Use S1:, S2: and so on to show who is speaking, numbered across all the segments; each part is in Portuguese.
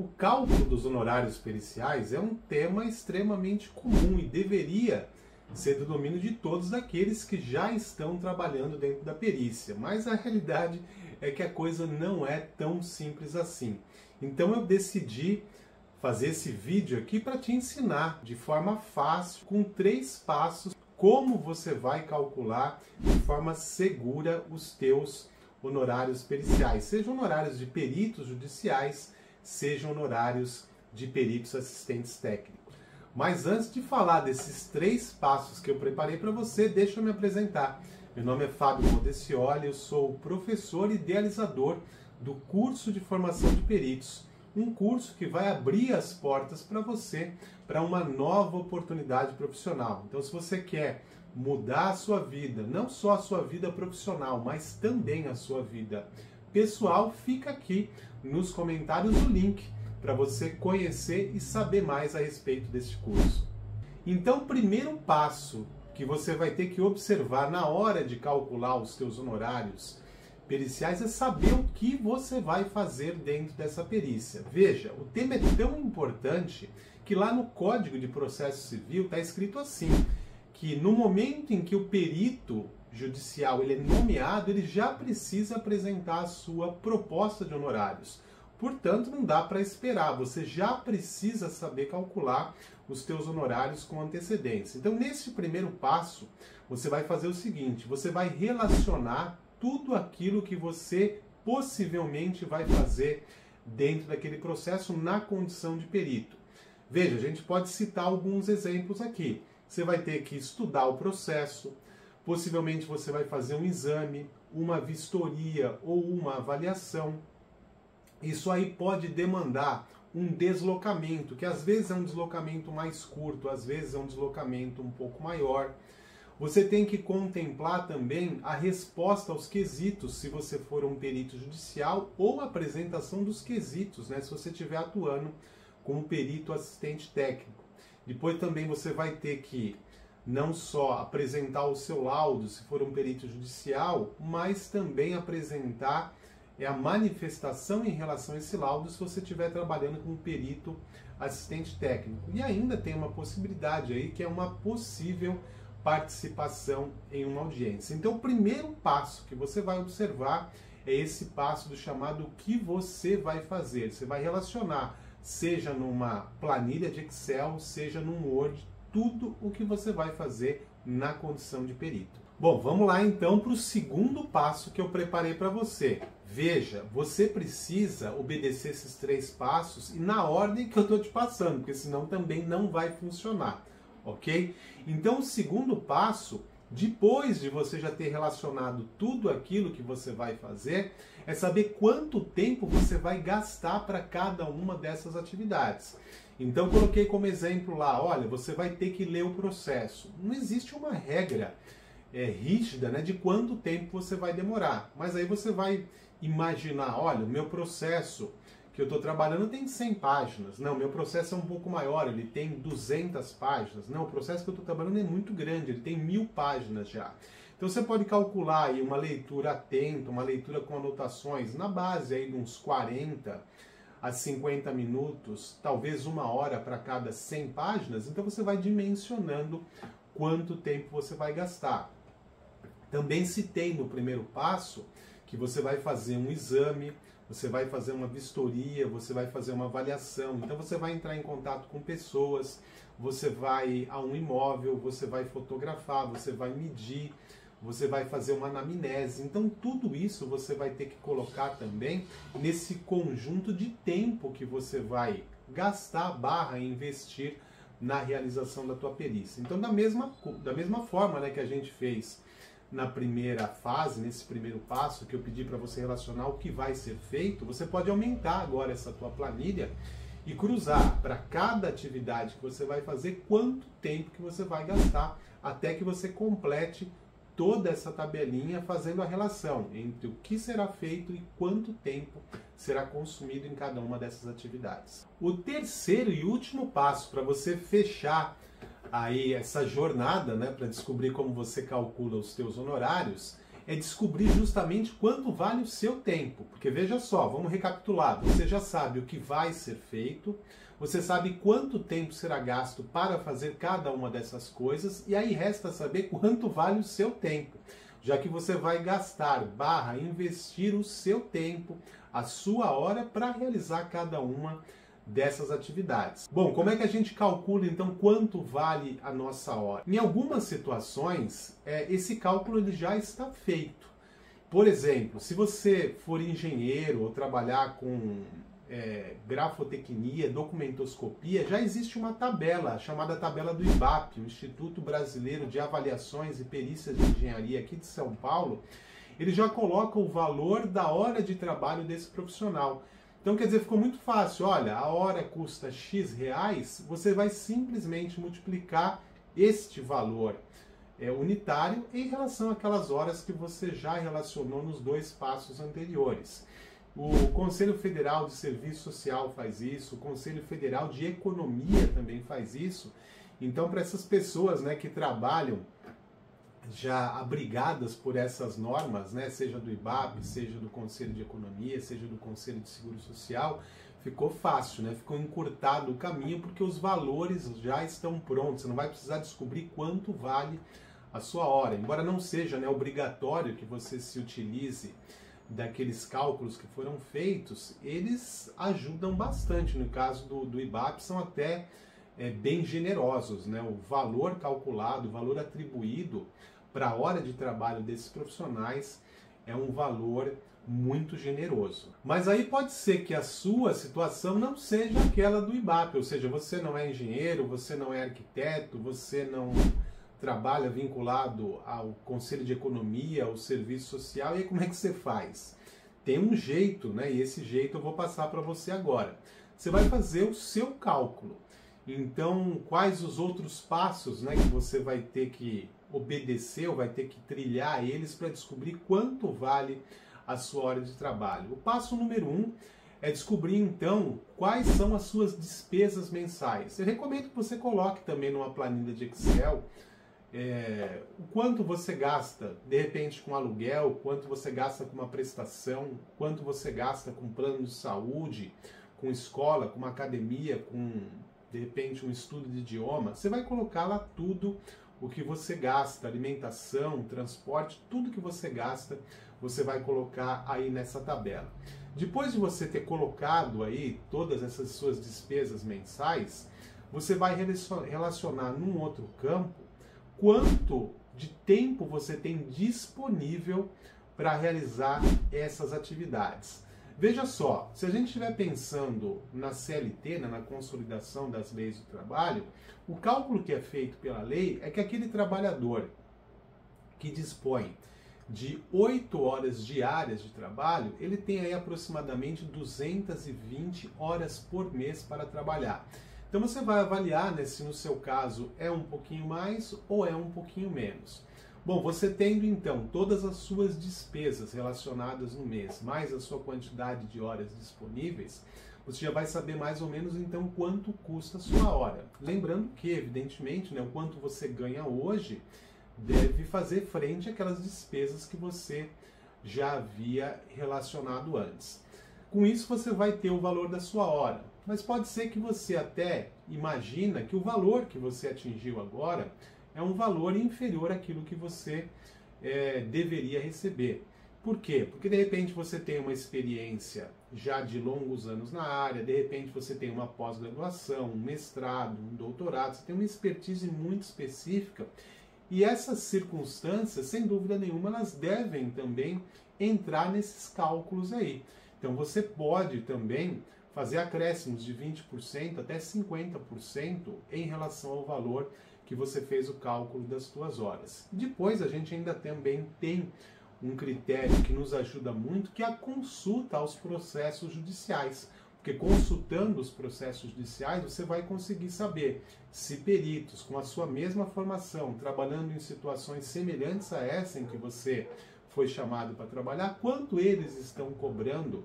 S1: O cálculo dos honorários periciais é um tema extremamente comum e deveria ser do domínio de todos aqueles que já estão trabalhando dentro da perícia, mas a realidade é que a coisa não é tão simples assim. Então eu decidi fazer esse vídeo aqui para te ensinar de forma fácil, com 3 passos, como você vai calcular de forma segura os teus honorários periciais, sejam honorários de peritos judiciais, sejam honorários de peritos assistentes técnicos. Mas antes de falar desses 3 passos que eu preparei para você, deixa eu me apresentar. Meu nome é Fábio Modestioli, eu sou professor e idealizador do curso de formação de peritos, um curso que vai abrir as portas para você para uma nova oportunidade profissional. Então, se você quer mudar a sua vida, não só a sua vida profissional, mas também a sua vida pessoal, fica aqui nos comentários o link para você conhecer e saber mais a respeito deste curso. Então, o primeiro passo que você vai ter que observar na hora de calcular os seus honorários periciais é saber o que você vai fazer dentro dessa perícia. Veja, o tema é tão importante que lá no Código de Processo Civil está escrito assim, que no momento em que o perito judicial ele é nomeado, ele já precisa apresentar a sua proposta de honorários. Portanto, não dá para esperar, você já precisa saber calcular os teus honorários com antecedência. Então, nesse primeiro passo, você vai fazer o seguinte, você vai relacionar tudo aquilo que você possivelmente vai fazer dentro daquele processo na condição de perito. Veja, a gente pode citar alguns exemplos aqui. Você vai ter que estudar o processo, possivelmente você vai fazer um exame, uma vistoria ou uma avaliação. Isso aí pode demandar um deslocamento, que às vezes é um deslocamento mais curto, às vezes é um deslocamento um pouco maior. Você tem que contemplar também a resposta aos quesitos, se você for um perito judicial, ou a apresentação dos quesitos, né, se você estiver atuando como perito assistente técnico. Depois também você vai ter que não só apresentar o seu laudo, se for um perito judicial, mas também apresentar a manifestação em relação a esse laudo se você estiver trabalhando como perito assistente técnico. E ainda tem uma possibilidade aí, que é uma possível participação em uma audiência. Então, o primeiro passo que você vai observar é esse passo do chamado o que você vai fazer. Você vai relacionar, seja numa planilha de Excel, seja num Word, tudo o que você vai fazer na condição de perito. Bom, vamos lá então para o segundo passo que eu preparei para você. Veja, você precisa obedecer esses 3 passos e na ordem que eu estou te passando, porque senão também não vai funcionar, ok? Então o segundo passo, depois de você já ter relacionado tudo aquilo que você vai fazer, é saber quanto tempo você vai gastar para cada uma dessas atividades. Então coloquei como exemplo lá, olha, você vai ter que ler o processo. Não existe uma regra rígida, né, de quanto tempo você vai demorar. Mas aí você vai imaginar, olha, o meu processo que eu estou trabalhando tem 100 páginas. Não, meu processo é um pouco maior, ele tem 200 páginas. Não, o processo que eu estou trabalhando é muito grande, ele tem 1000 páginas já. Então você pode calcular aí uma leitura atenta, uma leitura com anotações na base aí de uns 40 a 50 minutos, talvez 1 hora para cada 100 páginas. Então você vai dimensionando quanto tempo você vai gastar. Também citei no primeiro passo que você vai fazer um exame, você vai fazer uma vistoria, você vai fazer uma avaliação. Então você vai entrar em contato com pessoas, você vai a um imóvel, você vai fotografar, você vai medir, você vai fazer uma anamnese. Então tudo isso você vai ter que colocar também nesse conjunto de tempo que você vai gastar / investir na realização da tua perícia. Então da mesma forma, né, que a gente fez na primeira fase, nesse primeiro passo, que eu pedi para você relacionar o que vai ser feito, você pode aumentar agora essa tua planilha e cruzar para cada atividade que você vai fazer quanto tempo que você vai gastar até que você complete toda essa tabelinha fazendo a relação entre o que será feito e quanto tempo será consumido em cada uma dessas atividades. O terceiro e último passo para você fechar aí essa jornada, né, para descobrir como você calcula os teus honorários, é descobrir justamente quanto vale o seu tempo. Porque veja só, vamos recapitular, você já sabe o que vai ser feito, você sabe quanto tempo será gasto para fazer cada uma dessas coisas, e aí resta saber quanto vale o seu tempo, já que você vai gastar, investir o seu tempo, a sua hora para realizar cada uma dessas atividades. Bom, como é que a gente calcula então quanto vale a nossa hora? Em algumas situações, esse cálculo ele já está feito. Por exemplo, se você for engenheiro ou trabalhar com grafotecnia, documentoscopia, já existe uma tabela chamada tabela do IBAP, o Instituto Brasileiro de Avaliações e Perícias de Engenharia aqui de São Paulo. Ele já coloca o valor da hora de trabalho desse profissional. Então, quer dizer, ficou muito fácil. Olha, a hora custa X reais, você vai simplesmente multiplicar este valor unitário em relação àquelas horas que você já relacionou nos 2 passos anteriores. O Conselho Federal de Serviço Social faz isso, o Conselho Federal de Economia também faz isso. Então, para essas pessoas, né, que trabalham já abrigadas por essas normas, né, seja do IBAP, seja do Conselho de Economia, seja do Conselho de Seguro Social, ficou fácil, né? Ficou encurtado o caminho porque os valores já estão prontos, você não vai precisar descobrir quanto vale a sua hora. Embora não seja, né, obrigatório que você se utilize daqueles cálculos que foram feitos, eles ajudam bastante. No caso do IBAP, são até bem generosos, né? O valor calculado, o valor atribuído para a hora de trabalho desses profissionais é um valor muito generoso. Mas aí pode ser que a sua situação não seja aquela do IBAP, ou seja, você não é engenheiro, você não é arquiteto, você não trabalha vinculado ao Conselho de Economia, ao Serviço Social, e aí como é que você faz? Tem um jeito, né? E esse jeito eu vou passar para você agora. Você vai fazer o seu cálculo. Então, quais os outros passos, né, que você vai ter que obedecer ou vai ter que trilhar eles para descobrir quanto vale a sua hora de trabalho? O passo número 1 é descobrir, então, quais são as suas despesas mensais. Eu recomendo que você coloque também numa planilha de Excel o quanto você gasta, de repente, com aluguel, quanto você gasta com uma prestação, quanto você gasta com plano de saúde, com escola, com uma academia, com, de repente, um estudo de idioma. Você vai colocar lá tudo o que você gasta, alimentação, transporte, tudo que você gasta, você vai colocar aí nessa tabela. Depois de você ter colocado aí todas essas suas despesas mensais, você vai relacionar num outro campo quanto de tempo você tem disponível para realizar essas atividades. Veja só, se a gente estiver pensando na CLT, na consolidação das leis do trabalho, o cálculo que é feito pela lei é que aquele trabalhador que dispõe de 8 horas diárias de trabalho, ele tem aí aproximadamente 220 horas por mês para trabalhar. Então você vai avaliar, né, se no seu caso é um pouquinho mais ou é um pouquinho menos. Bom, você tendo então todas as suas despesas relacionadas no mês, mais a sua quantidade de horas disponíveis, você já vai saber mais ou menos então quanto custa a sua hora. Lembrando que, evidentemente, né, o quanto você ganha hoje deve fazer frente àquelas despesas que você já havia relacionado antes. Com isso você vai ter o valor da sua hora. Mas pode ser que você até imagina que o valor que você atingiu agora é um valor inferior àquilo que você deveria receber. Por quê? Porque de repente você tem uma experiência já de longos anos na área, de repente você tem uma pós-graduação, um mestrado, um doutorado, você tem uma expertise muito específica e essas circunstâncias, sem dúvida nenhuma, elas devem também entrar nesses cálculos aí. Então você pode também fazer acréscimos de 20% até 50% em relação ao valor que você fez o cálculo das suas horas. Depois a gente ainda também tem um critério que nos ajuda muito, que é a consulta aos processos judiciais. Porque consultando os processos judiciais, você vai conseguir saber se peritos com a sua mesma formação, trabalhando em situações semelhantes a essa em que você foi chamado para trabalhar, quanto eles estão cobrando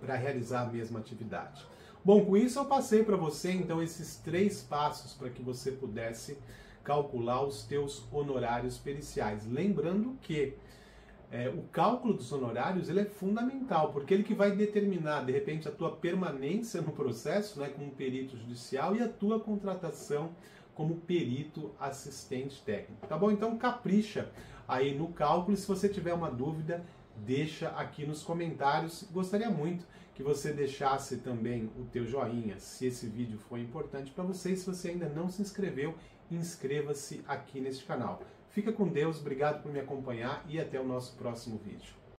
S1: para realizar a mesma atividade. Bom, com isso eu passei para você então esses 3 passos para que você pudesse calcular os teus honorários periciais. Lembrando que o cálculo dos honorários ele é fundamental, porque ele que vai determinar, de repente, a tua permanência no processo, né, como perito judicial, e a tua contratação como perito assistente técnico. Tá bom? Então capricha aí no cálculo. Se você tiver uma dúvida, deixa aqui nos comentários. Gostaria muito que você deixasse também o teu joinha, se esse vídeo foi importante para você. E se você ainda não se inscreveu, inscreva-se aqui neste canal. Fica com Deus, obrigado por me acompanhar e até o nosso próximo vídeo.